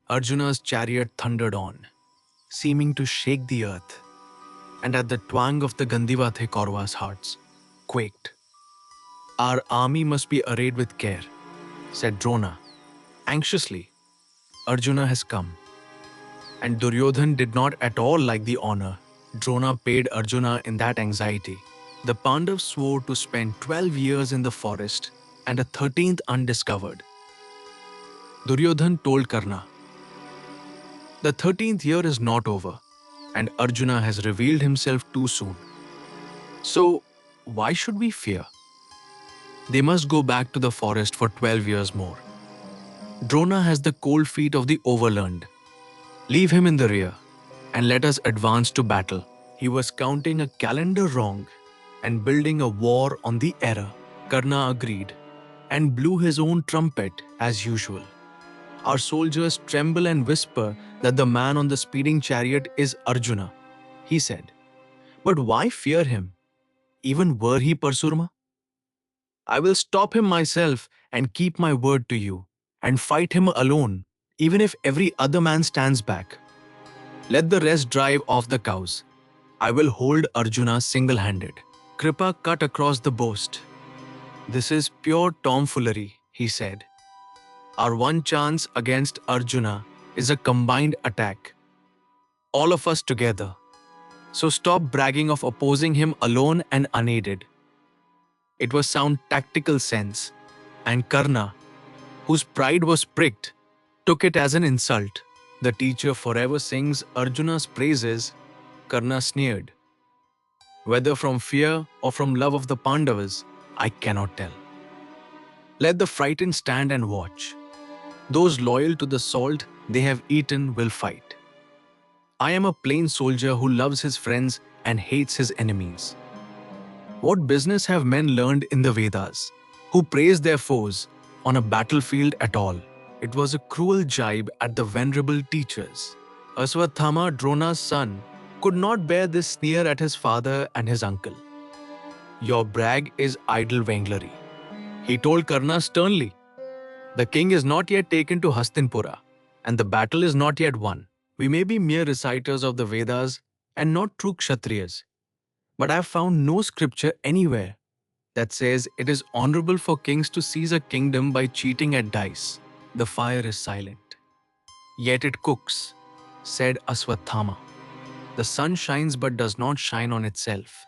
Arjuna's chariot thundered on, seeming to shake the earth, and at the twang of the Gandiva the Kauravas' hearts quaked. Our army must be arrayed with care, said Drona. Anxiously, Arjuna has come. And Duryodhan did not at all like the honor Drona paid Arjuna in that anxiety. The Pandavas swore to spend 12 years in the forest and a 13th undiscovered. Duryodhan told Karna, the 13th year is not over, and Arjuna has revealed himself too soon. So, why should we fear? They must go back to the forest for 12 years more. Drona has the cold feet of the overlearned. Leave him in the rear, and let us advance to battle. He was counting a calendar wrong and building a war on the error. Karna agreed and blew his own trumpet as usual. Our soldiers tremble and whisper that the man on the speeding chariot is Arjuna, he said. But why fear him? Even were he Parsurma? I will stop him myself and keep my word to you, and fight him alone, even if every other man stands back. Let the rest drive off the cows. I will hold Arjuna single-handed. Kripa cut across the boast. This is pure tomfoolery, he said. Our one chance against Arjuna is a combined attack. All of us together. So stop bragging of opposing him alone and unaided. It was sound tactical sense, and Karna, whose pride was pricked, took it as an insult. The teacher forever sings Arjuna's praises, Karna sneered. Whether from fear or from love of the Pandavas, I cannot tell. Let the frightened stand and watch. Those loyal to the salt they have eaten will fight. I am a plain soldier who loves his friends and hates his enemies. What business have men learned in the Vedas, who praise their foes on a battlefield at all? It was a cruel jibe at the venerable teachers. Aswatthama, Drona's son, could not bear this sneer at his father and his uncle. Your brag is idle vainglory, he told Karna sternly. The king is not yet taken to Hastinapura, and the battle is not yet won. We may be mere reciters of the Vedas and not true Kshatriyas, but I have found no scripture anywhere that says it is honorable for kings to seize a kingdom by cheating at dice. The fire is silent, yet it cooks, said Aswatthama. The sun shines but does not shine on itself.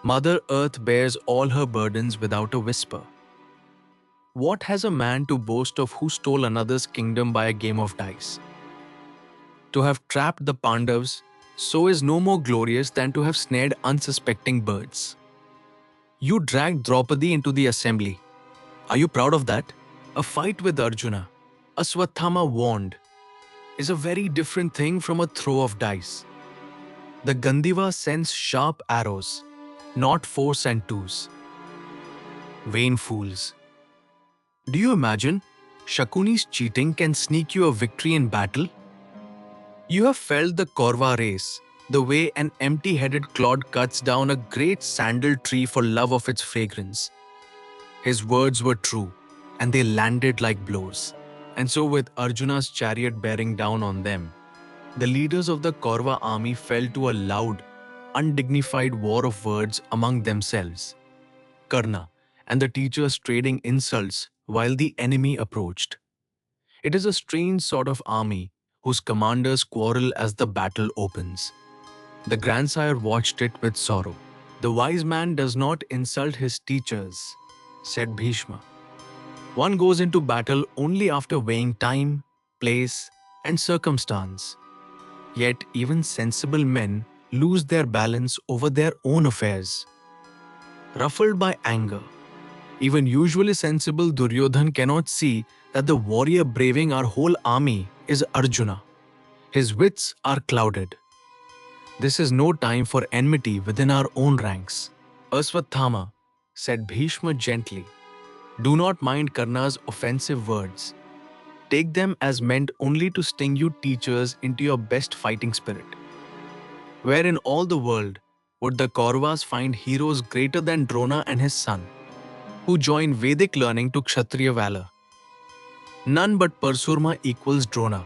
Mother Earth bears all her burdens without a whisper. What has a man to boast of who stole another's kingdom by a game of dice? To have trapped the Pandavas so is no more glorious than to have snared unsuspecting birds. You dragged Draupadi into the assembly. Are you proud of that? A fight with Arjuna, Aswatthama warned, is a very different thing from a throw of dice. The Gandiva sends sharp arrows, not 4s and 2s. Vain fools. Do you imagine Shakuni's cheating can sneak you a victory in battle? You have felt the Kaurva race, the way an empty-headed clod cuts down a great sandal tree for love of its fragrance. His words were true, and they landed like blows. And so with Arjuna's chariot bearing down on them, the leaders of the Kaurva army fell to a loud, undignified war of words among themselves. Karna and the teachers trading insults while the enemy approached. It is a strange sort of army whose commanders quarrel as the battle opens. The grandsire watched it with sorrow. The wise man does not insult his teachers, said Bhishma. One goes into battle only after weighing time, place, and circumstance. Yet even sensible men lose their balance over their own affairs. Ruffled by anger, even usually sensible Duryodhan cannot see that the warrior braving our whole army is Arjuna. His wits are clouded. This is no time for enmity within our own ranks. Aswatthama, said Bhishma gently, do not mind Karna's offensive words. Take them as meant only to sting you teachers into your best fighting spirit. Where in all the world would the Kauravas find heroes greater than Drona and his son, who join Vedic learning to Kshatriya valor? None but Parsurma equals Drona.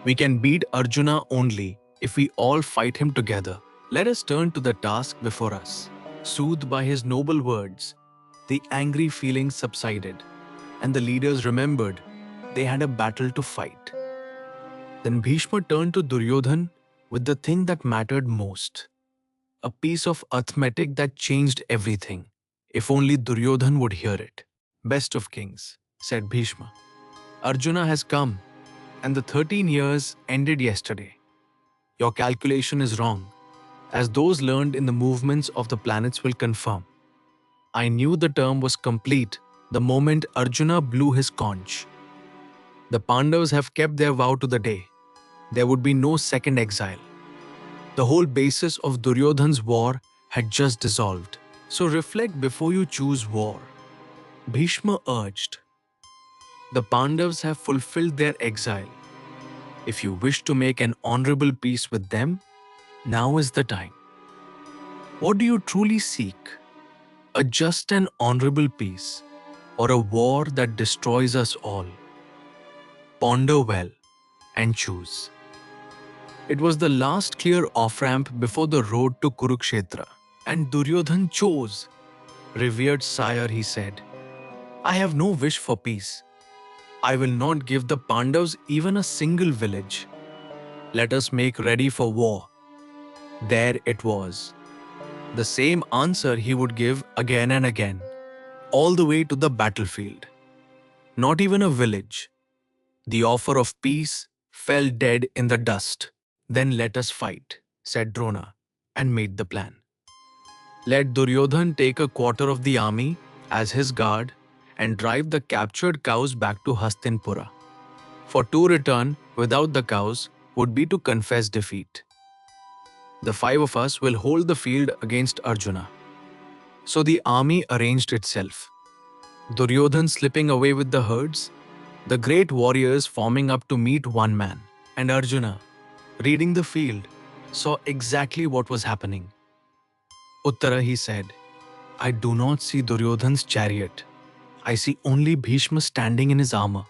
We can beat Arjuna only if we all fight him together. Let us turn to the task before us. Soothed by his noble words, the angry feelings subsided, and the leaders remembered they had a battle to fight. Then Bhishma turned to Duryodhan with the thing that mattered most, a piece of arithmetic that changed everything. If only Duryodhan would hear it. Best of kings, said Bhishma. Arjuna has come, and the 13 years ended yesterday. Your calculation is wrong, as those learned in the movements of the planets will confirm. I knew the term was complete the moment Arjuna blew his conch. The Pandavas have kept their vow to the day. There would be no second exile. The whole basis of Duryodhan's war had just dissolved. So reflect before you choose war. Bhishma urged. The Pandavas have fulfilled their exile. If you wish to make an honorable peace with them, now is the time. What do you truly seek? A just and honorable peace, or a war that destroys us all? Ponder well and choose. It was the last clear off-ramp before the road to Kurukshetra, and Duryodhan chose. Revered sire, he said, I have no wish for peace. I will not give the Pandavas even a single village. Let us make ready for war. There it was. The same answer he would give again and again, all the way to the battlefield. Not even a village. The offer of peace fell dead in the dust. Then let us fight, said Drona, and made the plan. Let Duryodhan take a quarter of the army as his guard and drive the captured cows back to Hastinapura. For to return without the cows would be to confess defeat. The 5 of us will hold the field against Arjuna. So the army arranged itself. Duryodhan slipping away with the herds, the great warriors forming up to meet one man, and Arjuna, reading the field, saw exactly what was happening. Uttara, he said, I do not see Duryodhan's chariot. I see only Bhishma standing in his armor.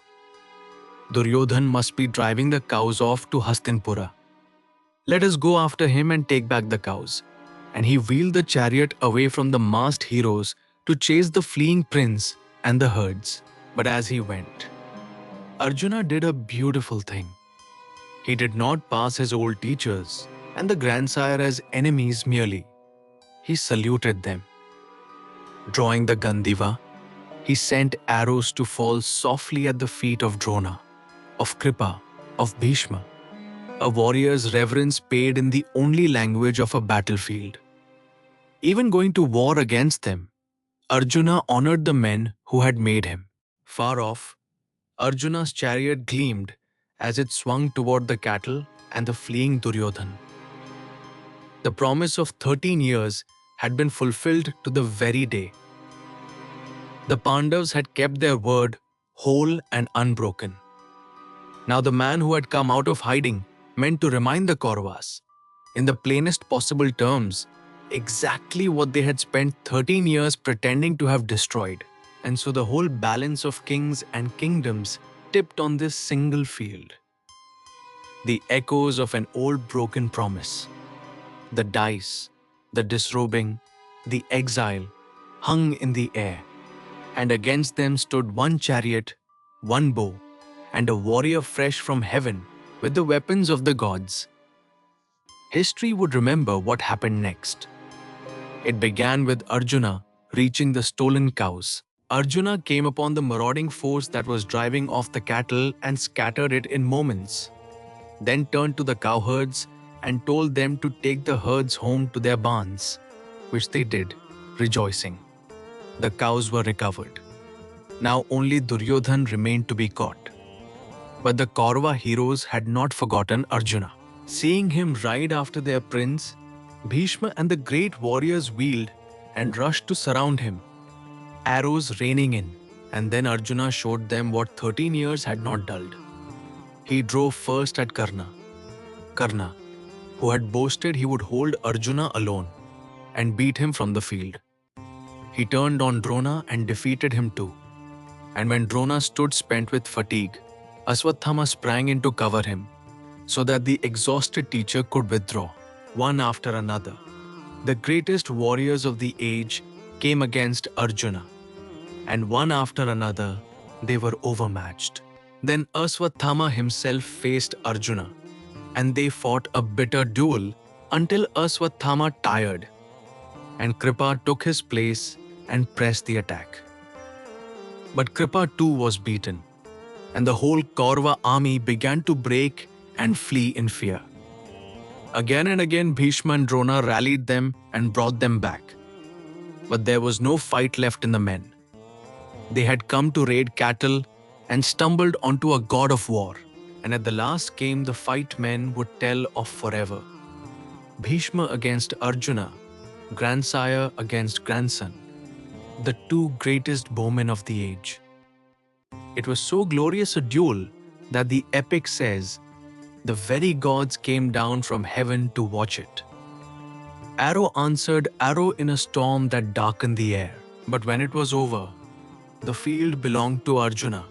Duryodhan must be driving the cows off to Hastinapura. Let us go after him and take back the cows. And he wheeled the chariot away from the masked heroes to chase the fleeing prince and the herds. But as he went, Arjuna did a beautiful thing. He did not pass his old teachers and the grandsire as enemies merely. He saluted them. Drawing the Gandiva, he sent arrows to fall softly at the feet of Drona, of Kripa, of Bhishma. A warrior's reverence paid in the only language of a battlefield. Even going to war against them, Arjuna honored the men who had made him. Far off, Arjuna's chariot gleamed as it swung toward the cattle and the fleeing Duryodhan. The promise of 13 years had been fulfilled to the very day. The Pandavas had kept their word whole and unbroken. Now the man who had come out of hiding meant to remind the Kauravas, in the plainest possible terms, exactly what they had spent 13 years pretending to have destroyed. And so the whole balance of kings and kingdoms tipped on this single field. The echoes of an old broken promise. The dice, the disrobing, the exile hung in the air, and against them stood one chariot, one bow, and a warrior fresh from heaven with the weapons of the gods. History would remember what happened next. It began with Arjuna reaching the stolen cows. Arjuna came upon the marauding force that was driving off the cattle and scattered it in moments. Then turned to the cowherds and told them to take the herds home to their barns, which they did, rejoicing. The cows were recovered. Now only Duryodhan remained to be caught. But the Kaurava heroes had not forgotten Arjuna. Seeing him ride after their prince, Bhishma and the great warriors wheeled and rushed to surround him, arrows raining in, and then Arjuna showed them what 13 years had not dulled. He drove first at Karna. Karna, who had boasted he would hold Arjuna alone and beat him from the field. He turned on Drona and defeated him too. And when Drona stood spent with fatigue, Aswatthama sprang in to cover him, so that the exhausted teacher could withdraw. One after another, the greatest warriors of the age came against Arjuna, and one after another, they were overmatched. Then Aswatthama himself faced Arjuna, and they fought a bitter duel until Aswatthama tired, and Kripa took his place and pressed the attack. But Kripa too was beaten, and the whole Kaurava army began to break and flee in fear. Again and again, Bhishma and Drona rallied them and brought them back. But there was no fight left in the men. They had come to raid cattle and stumbled onto a god of war. And at the last game, the fight men would tell of forever. Bhishma against Arjuna, grandsire against grandson, the two greatest bowmen of the age. It was so glorious a duel that the epic says, the very gods came down from heaven to watch it. Arrow answered arrow in a storm that darkened the air. But when it was over, the field belonged to Arjuna,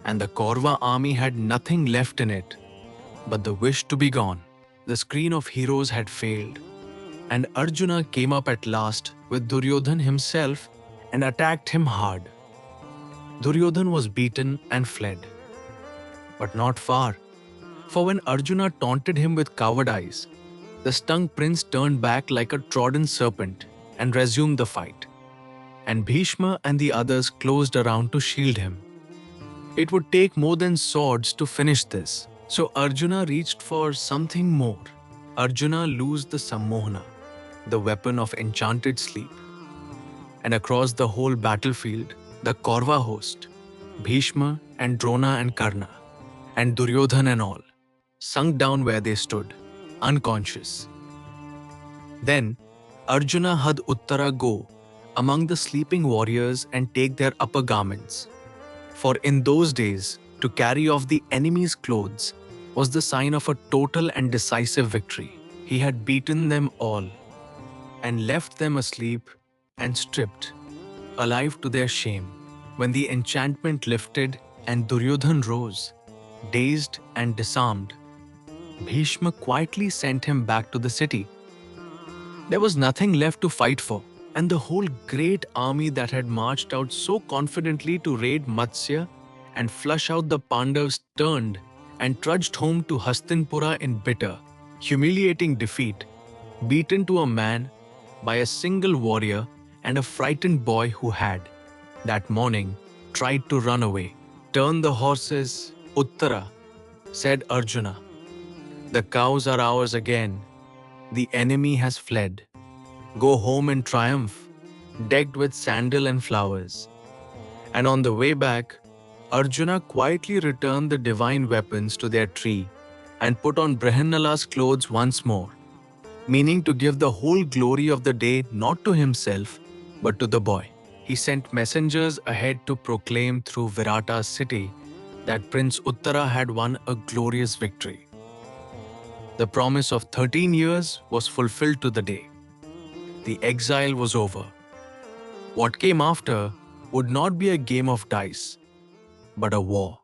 and the Kaurava army had nothing left in it but the wish to be gone. The screen of heroes had failed, and Arjuna came up at last with Duryodhan himself and attacked him hard. Duryodhan was beaten and fled. But not far, for when Arjuna taunted him with cowardice, the stung prince turned back like a trodden serpent and resumed the fight. And Bhishma and the others closed around to shield him. It would take more than swords to finish this, so Arjuna reached for something more. Arjuna loosed the Sammohana, the weapon of enchanted sleep. And across the whole battlefield, the Kaurava host, Bhishma and Drona and Karna, and Duryodhan and all, sunk down where they stood, unconscious. Then Arjuna had Uttara go among the sleeping warriors and take their upper garments. For in those days, to carry off the enemy's clothes was the sign of a total and decisive victory. He had beaten them all and left them asleep and stripped, alive to their shame. When the enchantment lifted and Duryodhan rose, dazed and disarmed, Bhishma quietly sent him back to the city. There was nothing left to fight for, and the whole great army that had marched out so confidently to raid Matsya and flush out the Pandavas turned and trudged home to Hastinapura in bitter, humiliating defeat, beaten to a man by a single warrior and a frightened boy who had, that morning, tried to run away. "Turn the horses, Uttara," said Arjuna. "The cows are ours again. The enemy has fled. Go home in triumph, decked with sandal and flowers." And on the way back, Arjuna quietly returned the divine weapons to their tree and put on Brihannala's clothes once more, meaning to give the whole glory of the day not to himself, but to the boy. He sent messengers ahead to proclaim through Virata's city that Prince Uttara had won a glorious victory. The promise of 13 years was fulfilled to the day. The exile was over. What came after would not be a game of dice, but a war.